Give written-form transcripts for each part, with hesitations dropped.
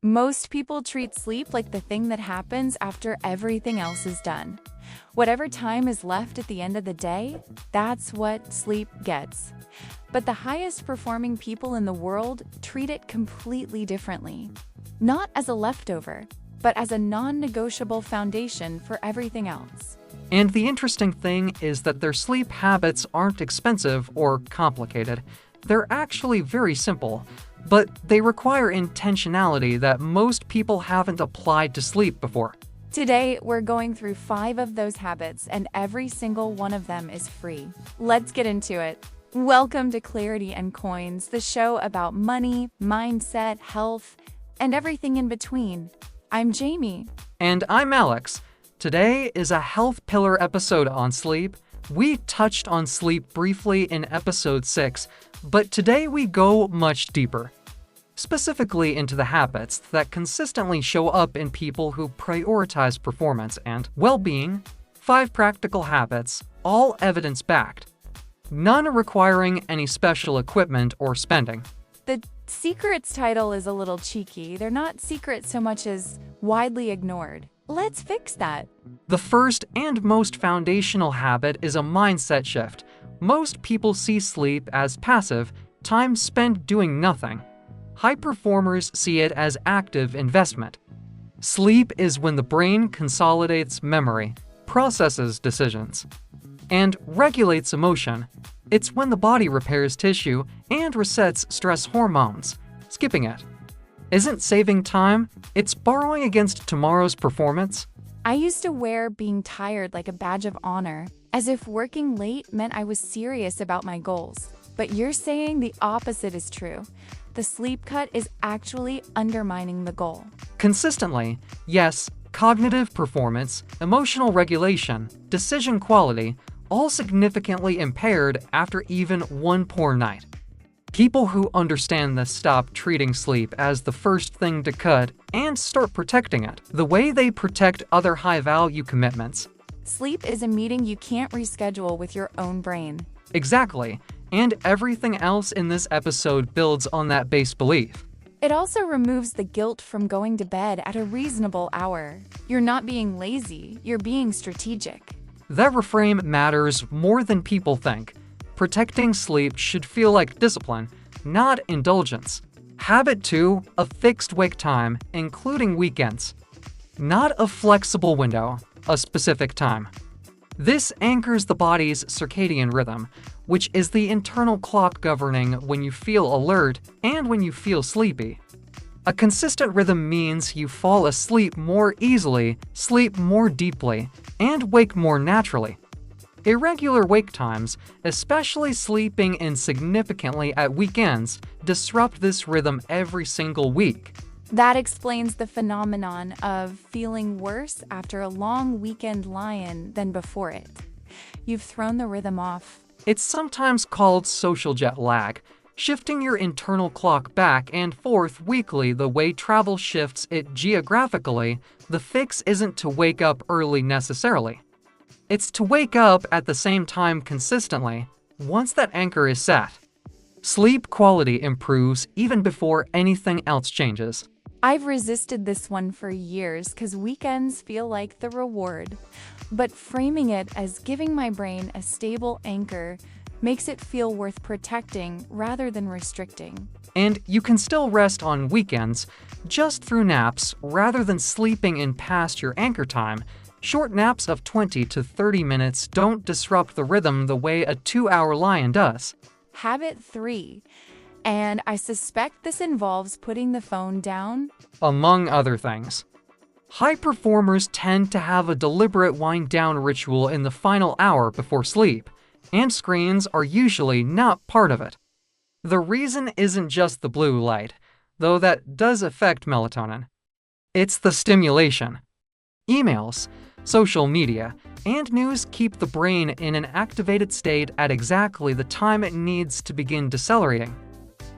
Most people treat sleep like the thing that happens after everything else is done. Whatever time is left at the end of the day, that's what sleep gets. But the highest performing people in the world treat it completely differently. Not as a leftover, but as a non-negotiable foundation for everything else. And the interesting thing is that their sleep habits aren't expensive or complicated. They're actually very simple, but they require intentionality that most people haven't applied to sleep before. Today, we're going through 5 of those habits, and every single one of them is free. Let's get into it. Welcome to Clarity and Coins, the show about money, mindset, health, and everything in between. I'm Jamie. And I'm Alex. Today is a health pillar episode on sleep. We touched on sleep briefly in episode 6, but today we go much deeper. Specifically into the habits that consistently show up in people who prioritize performance and well-being. 5 practical habits, all evidence-backed. None requiring any special equipment or spending. The secrets title is a little cheeky. They're not secret so much as widely ignored. Let's fix that. The first and most foundational habit is a mindset shift. Most people see sleep as passive, time spent doing nothing. High performers see it as active investment. Sleep is when the brain consolidates memory, processes decisions, and regulates emotion. It's when the body repairs tissue and resets stress hormones. Skipping it isn't saving time, it's borrowing against tomorrow's performance. I used to wear being tired like a badge of honor, as if working late meant I was serious about my goals. But you're saying the opposite is true. The sleep cut is actually undermining the goal. Consistently, yes, cognitive performance, emotional regulation, decision quality, all significantly impaired after even one poor night. People who understand this stop treating sleep as the first thing to cut and start protecting it, the way they protect other high-value commitments. Sleep is a meeting you can't reschedule with your own brain. Exactly, and everything else in this episode builds on that base belief. It also removes the guilt from going to bed at a reasonable hour. You're not being lazy, you're being strategic. That reframe matters more than people think. Protecting sleep should feel like discipline, not indulgence. Habit 2, a fixed wake time, including weekends. Not a flexible window, a specific time. This anchors the body's circadian rhythm, which is the internal clock governing when you feel alert and when you feel sleepy. A consistent rhythm means you fall asleep more easily, sleep more deeply, and wake more naturally. Irregular wake times, especially sleeping insignificantly at weekends, disrupt this rhythm every single week. That explains the phenomenon of feeling worse after a long weekend lie-in than before it. You've thrown the rhythm off. It's sometimes called social jet lag, shifting your internal clock back and forth weekly the way travel shifts it geographically. The fix isn't to wake up early necessarily. It's to wake up at the same time consistently, once that anchor is set. Sleep quality improves even before anything else changes. I've resisted this one for years because weekends feel like the reward. But framing it as giving my brain a stable anchor makes it feel worth protecting rather than restricting. And you can still rest on weekends, just through naps rather than sleeping in past your anchor time. Short naps of 20 to 30 minutes don't disrupt the rhythm the way a 2-hour lie-in does. Habit 3, and I suspect this involves putting the phone down. Among other things. High performers tend to have a deliberate wind-down ritual in the final hour before sleep, and screens are usually not part of it. The reason isn't just the blue light, though that does affect melatonin. It's the stimulation. Emails, social media, and news keep the brain in an activated state at exactly the time it needs to begin decelerating.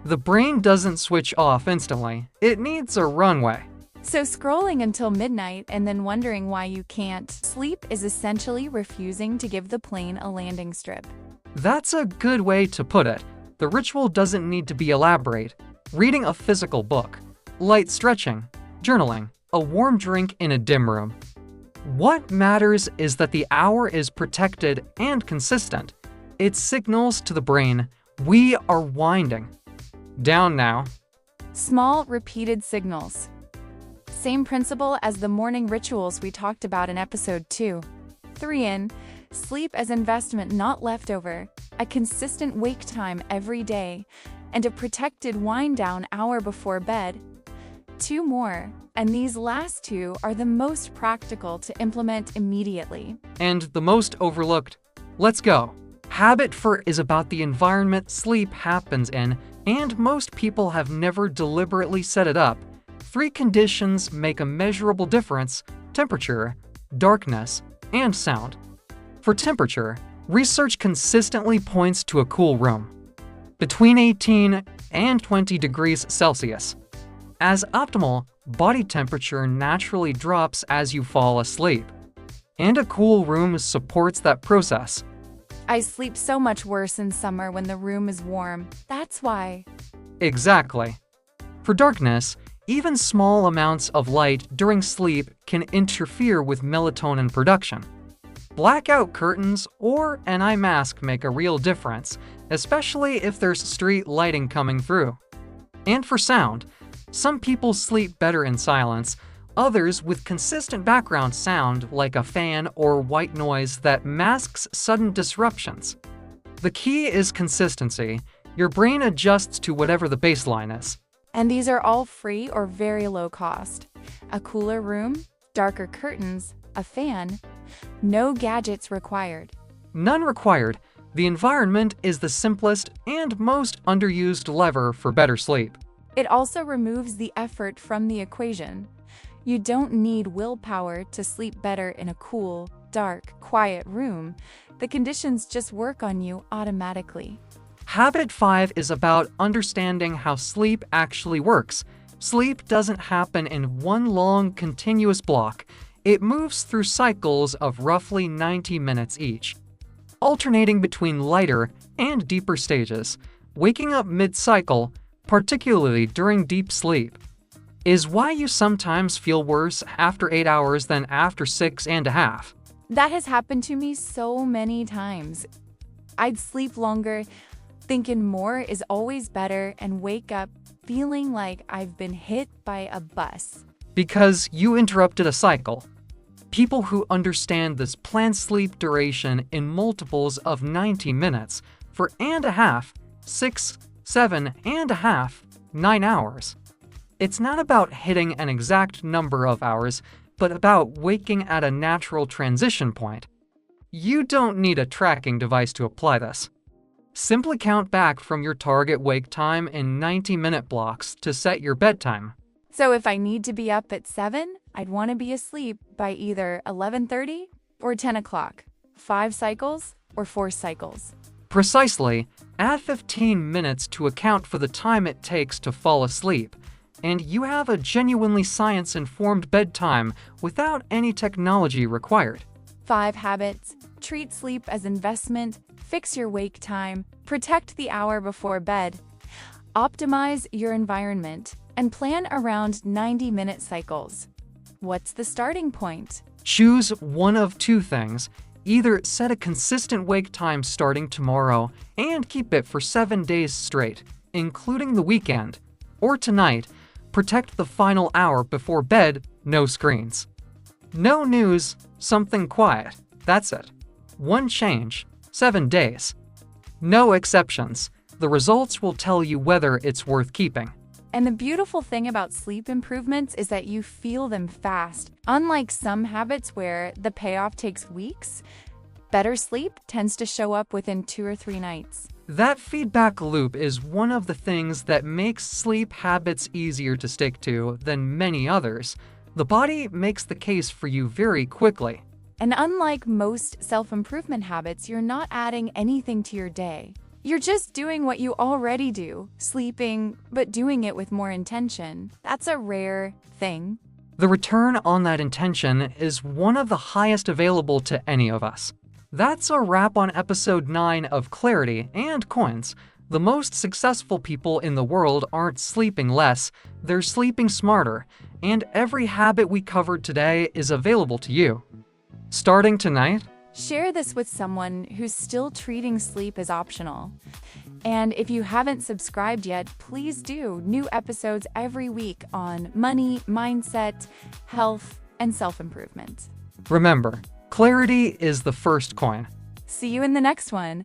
The brain doesn't switch off instantly, it needs a runway. So scrolling until midnight and then wondering why you can't sleep is essentially refusing to give the plane a landing strip. That's a good way to put it. The ritual doesn't need to be elaborate. Reading a physical book, light stretching, journaling, a warm drink in a dim room. What matters is that the hour is protected and consistent. It signals to the brain, we are winding down now. Small, repeated signals. Same principle as the morning rituals we talked about in episode 2. 3 in, sleep as investment, not leftover, a consistent wake time every day, and a protected wind-down hour before bed. 2 more, and these last 2 are the most practical to implement immediately. And the most overlooked. Let's go. Habit 4 is about the environment sleep happens in, and most people have never deliberately set it up. 3 conditions make a measurable difference: temperature, darkness, and sound. For temperature, research consistently points to a cool room, between 18 and 20 degrees Celsius. As optimal, body temperature naturally drops as you fall asleep, and a cool room supports that process. I sleep so much worse in summer when the room is warm. That's why. Exactly. For darkness, even small amounts of light during sleep can interfere with melatonin production. Blackout curtains or an eye mask make a real difference, especially if there's street lighting coming through. And for sound, some people sleep better in silence, others with consistent background sound like a fan or white noise that masks sudden disruptions. The key is consistency. Your brain adjusts to whatever the baseline is. And these are all free or very low cost. A cooler room, darker curtains, a fan. No gadgets required. None required. The environment is the simplest and most underused lever for better sleep. It also removes the effort from the equation. You don't need willpower to sleep better in a cool, dark, quiet room. The conditions just work on you automatically. Habit 5 is about understanding how sleep actually works. Sleep doesn't happen in one long, continuous block. It moves through cycles of roughly 90 minutes each, alternating between lighter and deeper stages. Waking up mid-cycle, particularly during deep sleep, is why you sometimes feel worse after 8 hours than after 6.5. That has happened to me so many times. I'd sleep longer, thinking more is always better, and wake up feeling like I've been hit by a bus. Because you interrupted a cycle. People who understand this plan sleep duration in multiples of 90 minutes for 8.5, 6, 7.5, 9 hours. It's not about hitting an exact number of hours, but about waking at a natural transition point. You don't need a tracking device to apply this. Simply count back from your target wake time in 90-minute blocks to set your bedtime. So if I need to be up at 7, I'd want to be asleep by either 11:30 or 10 o'clock, 5 cycles or 4 cycles. Precisely, add 15 minutes to account for the time it takes to fall asleep, and you have a genuinely science-informed bedtime without any technology required. 5 habits. Treat sleep as investment, fix your wake time, protect the hour before bed, optimize your environment, and plan around 90-minute cycles. What's the starting point? Choose one of 2 things. Either set a consistent wake time starting tomorrow and keep it for 7 days straight, including the weekend, or tonight, protect the final hour before bed, no screens. No news, something quiet. That's it. One change, 7 days. No exceptions. The results will tell you whether it's worth keeping. And the beautiful thing about sleep improvements is that you feel them fast. Unlike some habits where the payoff takes weeks, better sleep tends to show up within 2 or 3 nights. That feedback loop is one of the things that makes sleep habits easier to stick to than many others. The body makes the case for you very quickly. And unlike most self-improvement habits, you're not adding anything to your day. You're just doing what you already do, sleeping, but doing it with more intention. That's a rare thing. The return on that intention is one of the highest available to any of us. That's a wrap on episode 9 of Clarity and Coins, The most successful people in the world aren't sleeping less, they're sleeping smarter, and every habit we covered today is available to you. Starting tonight, Share this with someone who's still treating sleep as optional. And if you haven't subscribed yet, please do. New episodes every week on money, mindset, health, and self-improvement. remember, clarity is the first coin. See you in the next one.